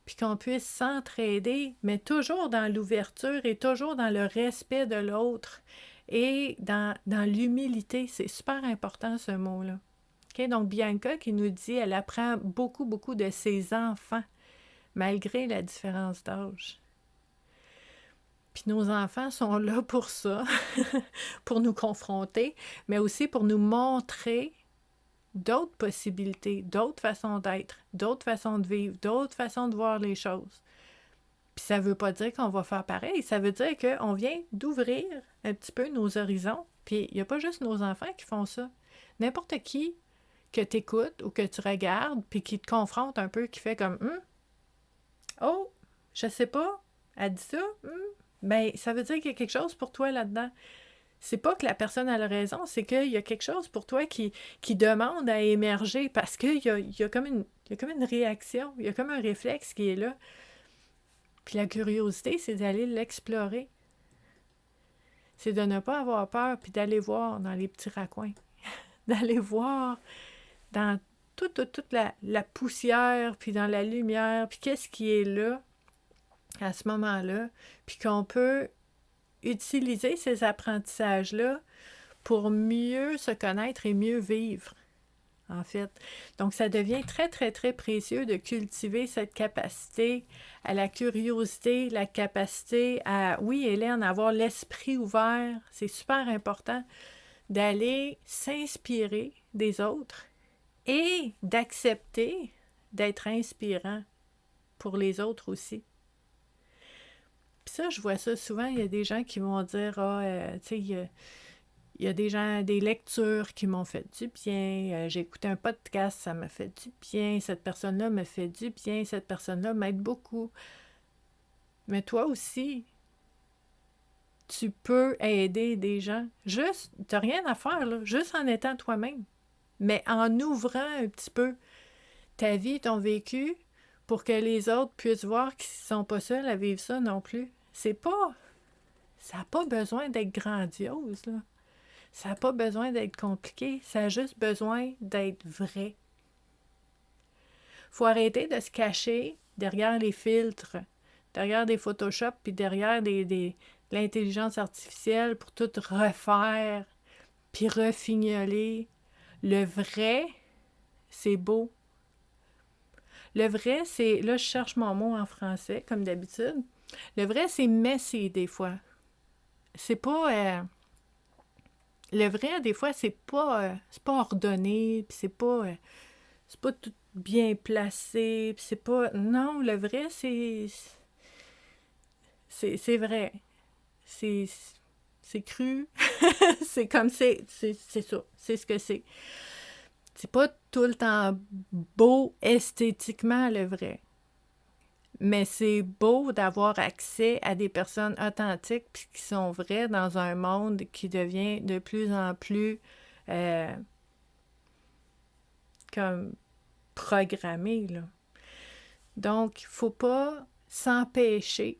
puis qu'on puisse s'entraider, mais toujours dans l'ouverture et toujours dans le respect de l'autre et dans l'humilité. C'est super important, ce mot-là. Okay? Donc, Bianca qui nous dit, elle apprend beaucoup, beaucoup de ses enfants, malgré la différence d'âge. Puis nos enfants sont là pour ça, pour nous confronter, mais aussi pour nous montrer d'autres possibilités, d'autres façons d'être, d'autres façons de vivre, d'autres façons de voir les choses. Puis ça ne veut pas dire qu'on va faire pareil, ça veut dire qu'on vient d'ouvrir un petit peu nos horizons. Puis il n'y a pas juste nos enfants qui font ça. N'importe qui que tu écoutes ou que tu regardes, puis qui te confronte un peu, qui fait comme « Oh, je sais pas, elle dit ça, ben ça veut dire qu'il y a quelque chose pour toi là-dedans. » C'est pas que la personne a raison, c'est qu'il y a quelque chose pour toi qui demande à émerger parce qu'il y a comme une réaction, il y a comme un réflexe qui est là. Puis la curiosité, c'est d'aller l'explorer. C'est de ne pas avoir peur, puis d'aller voir dans les petits raccoins. D'aller voir dans toute la poussière, puis dans la lumière, puis qu'est-ce qui est là à ce moment-là, puis qu'on peut utiliser ces apprentissages-là pour mieux se connaître et mieux vivre, en fait. Donc, ça devient très, très, très précieux de cultiver cette capacité à la curiosité, la capacité à, oui, Hélène, avoir l'esprit ouvert. C'est super important d'aller s'inspirer des autres et d'accepter d'être inspirant pour les autres aussi. Puis ça, je vois ça souvent, il y a des gens qui vont dire, tu sais, il y a des gens, des lectures qui m'ont fait du bien, j'ai écouté un podcast, ça m'a fait du bien, cette personne-là me fait du bien, cette personne-là m'aide beaucoup. Mais toi aussi, tu peux aider des gens. Juste, t'as rien à faire, là, juste en étant toi-même. Mais en ouvrant un petit peu ta vie, ton vécu, pour que les autres puissent voir qu'ils ne sont pas seuls à vivre ça non plus. Ça n'a pas besoin d'être grandiose, là. Ça n'a pas besoin d'être compliqué, ça a juste besoin d'être vrai. Faut arrêter de se cacher derrière les filtres, derrière des Photoshop, puis derrière de l'intelligence artificielle pour tout refaire, puis refignoler. Le vrai, c'est beau. Le vrai, c'est... Là, je cherche mon mot en français, comme d'habitude. Le vrai, c'est messy, des fois. C'est pas... le vrai, des fois, c'est pas ordonné, puis c'est pas tout bien placé, puis c'est pas... Non, le vrai, c'est vrai. C'est cru. C'est comme c'est ça. C'est ce que c'est. C'est pas tout le temps beau esthétiquement, le vrai. Mais c'est beau d'avoir accès à des personnes authentiques puis qui sont vraies dans un monde qui devient de plus en plus comme programmé, là. Donc, il ne faut pas s'empêcher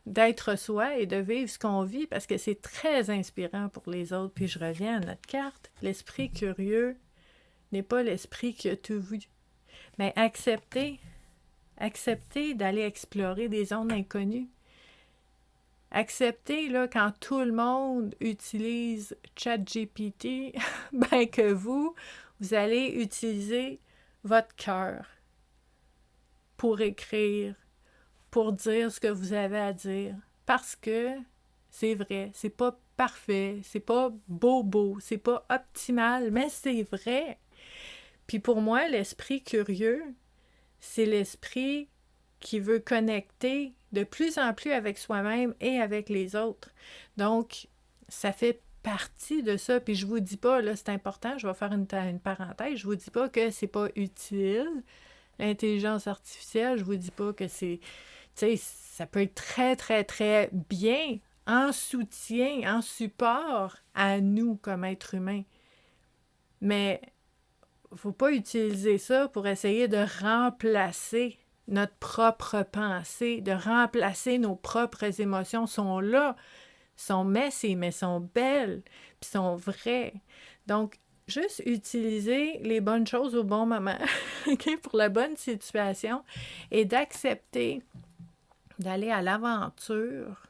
d'être soi et de vivre ce qu'on vit parce que c'est très inspirant pour les autres. Puis je reviens à notre carte. L'esprit curieux n'est pas l'esprit qui a tout vu. Mais accepter d'aller explorer des zones inconnues. Accepter, là, quand tout le monde utilise ChatGPT, ben que vous allez utiliser votre cœur pour écrire, pour dire ce que vous avez à dire. Parce que c'est vrai, c'est pas parfait, c'est pas beau, c'est pas optimal, mais c'est vrai. Puis pour moi, l'esprit curieux, c'est l'esprit qui veut connecter de plus en plus avec soi-même et avec les autres. Donc, ça fait partie de ça. Puis je vous dis pas, là, c'est important, je vais faire une parenthèse, je vous dis pas que c'est pas utile, l'intelligence artificielle, je vous dis pas que c'est... Tu sais, ça peut être très, très, très bien en soutien, en support à nous comme êtres humains. Mais il ne faut pas utiliser ça pour essayer de remplacer notre propre pensée, de remplacer nos propres émotions. Sont là, sont messy, mais sont belles, puis sont vraies. Donc, juste utiliser les bonnes choses au bon moment, okay, pour la bonne situation, et d'accepter d'aller à l'aventure,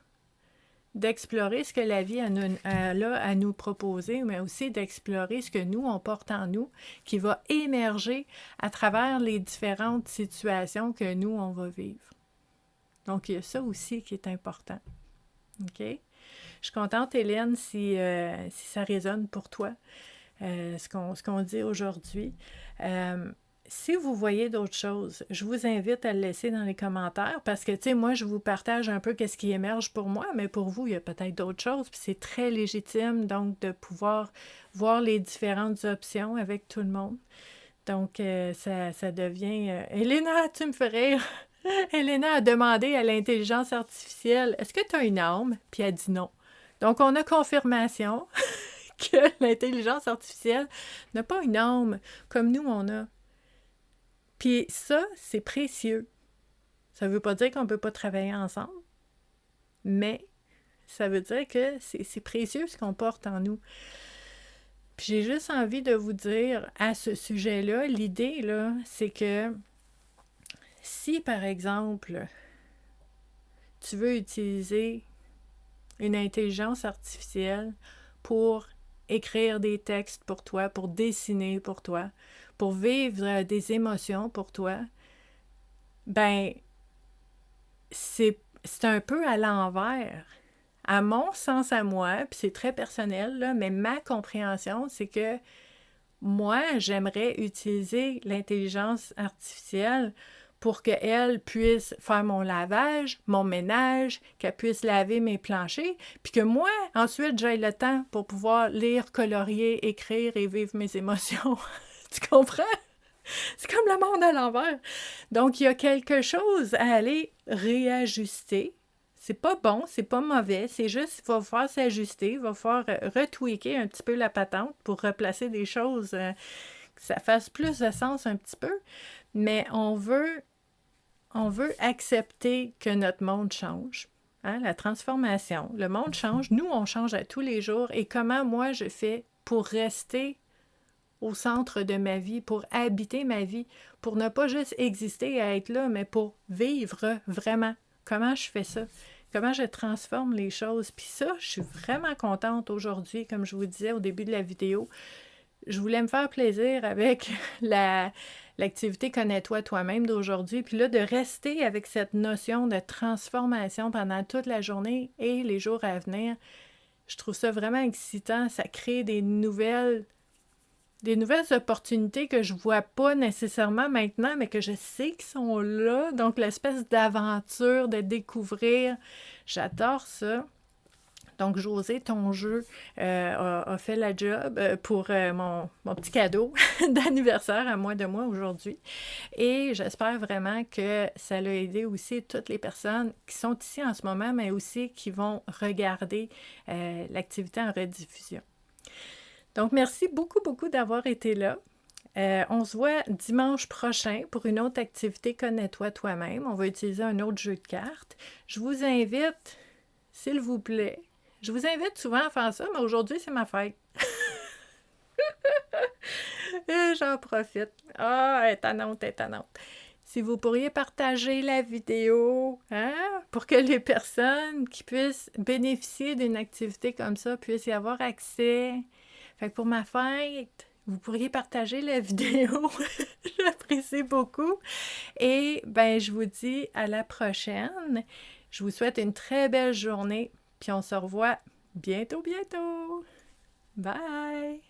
d'explorer ce que la vie a à nous proposer, mais aussi d'explorer ce que nous, on porte en nous, qui va émerger à travers les différentes situations que nous, on va vivre. Donc, il y a ça aussi qui est important. OK? Je suis contente, Hélène, si ça résonne pour toi, ce qu'on dit aujourd'hui. Si vous voyez d'autres choses, je vous invite à le laisser dans les commentaires parce que, tu sais, moi, je vous partage un peu ce qui émerge pour moi, mais pour vous, il y a peut-être d'autres choses, puis c'est très légitime, donc, de pouvoir voir les différentes options avec tout le monde. Donc, ça devient... Elena, tu me fais rire! Elena a demandé à l'intelligence artificielle, « Est-ce que tu as une âme? » Puis elle dit non. Donc, on a confirmation que l'intelligence artificielle n'a pas une âme comme nous, on a. Puis ça, c'est précieux. Ça ne veut pas dire qu'on ne peut pas travailler ensemble, mais ça veut dire que c'est précieux ce qu'on porte en nous. Puis j'ai juste envie de vous dire à ce sujet-là, l'idée, là, c'est que si, par exemple, tu veux utiliser une intelligence artificielle pour écrire des textes pour toi, pour dessiner pour toi, pour vivre des émotions pour toi, ben, c'est un peu à l'envers. À mon sens à moi, puis c'est très personnel, là, mais ma compréhension, c'est que moi, j'aimerais utiliser l'intelligence artificielle pour qu'elle puisse faire mon lavage, mon ménage, qu'elle puisse laver mes planchers, puis que moi, ensuite, j'aille le temps pour pouvoir lire, colorier, écrire et vivre mes émotions. Tu comprends? C'est comme le monde à l'envers. Donc, il y a quelque chose à aller réajuster. C'est pas bon, c'est pas mauvais, c'est juste qu'il va falloir s'ajuster, il va falloir retweaker un petit peu la patente pour replacer des choses, que ça fasse plus de sens un petit peu. Mais on veut accepter que notre monde change. Hein? La transformation, le monde change, nous, on change à tous les jours. Et comment moi, je fais pour rester au centre de ma vie, pour habiter ma vie, pour ne pas juste exister et être là, mais pour vivre vraiment. Comment je fais ça? Comment je transforme les choses? Puis ça, je suis vraiment contente aujourd'hui, comme je vous disais au début de la vidéo. Je voulais me faire plaisir avec l'activité Connais-toi toi-même d'aujourd'hui, puis là, de rester avec cette notion de transformation pendant toute la journée et les jours à venir. Je trouve ça vraiment excitant. Ça crée des nouvelles opportunités que je vois pas nécessairement maintenant, mais que je sais qu'ils sont là. Donc, l'espèce d'aventure, de découvrir, j'adore ça. Donc, José, ton jeu a fait la job pour mon petit cadeau d'anniversaire à moi aujourd'hui. Et j'espère vraiment que ça l'a aidé aussi toutes les personnes qui sont ici en ce moment, mais aussi qui vont regarder l'activité en rediffusion. Donc, merci beaucoup, beaucoup d'avoir été là. On se voit dimanche prochain pour une autre activité Connais-toi toi-même. On va utiliser un autre jeu de cartes. Je vous invite, s'il vous plaît, je vous invite souvent à faire ça, mais aujourd'hui, c'est ma fête. Et j'en profite. Ah, étonnante. Si vous pourriez partager la vidéo, hein, pour que les personnes qui puissent bénéficier d'une activité comme ça puissent y avoir accès. Fait que pour ma fête, vous pourriez partager la vidéo. J'apprécie beaucoup. Et ben, je vous dis à la prochaine. Je vous souhaite une très belle journée. Puis on se revoit bientôt. Bye!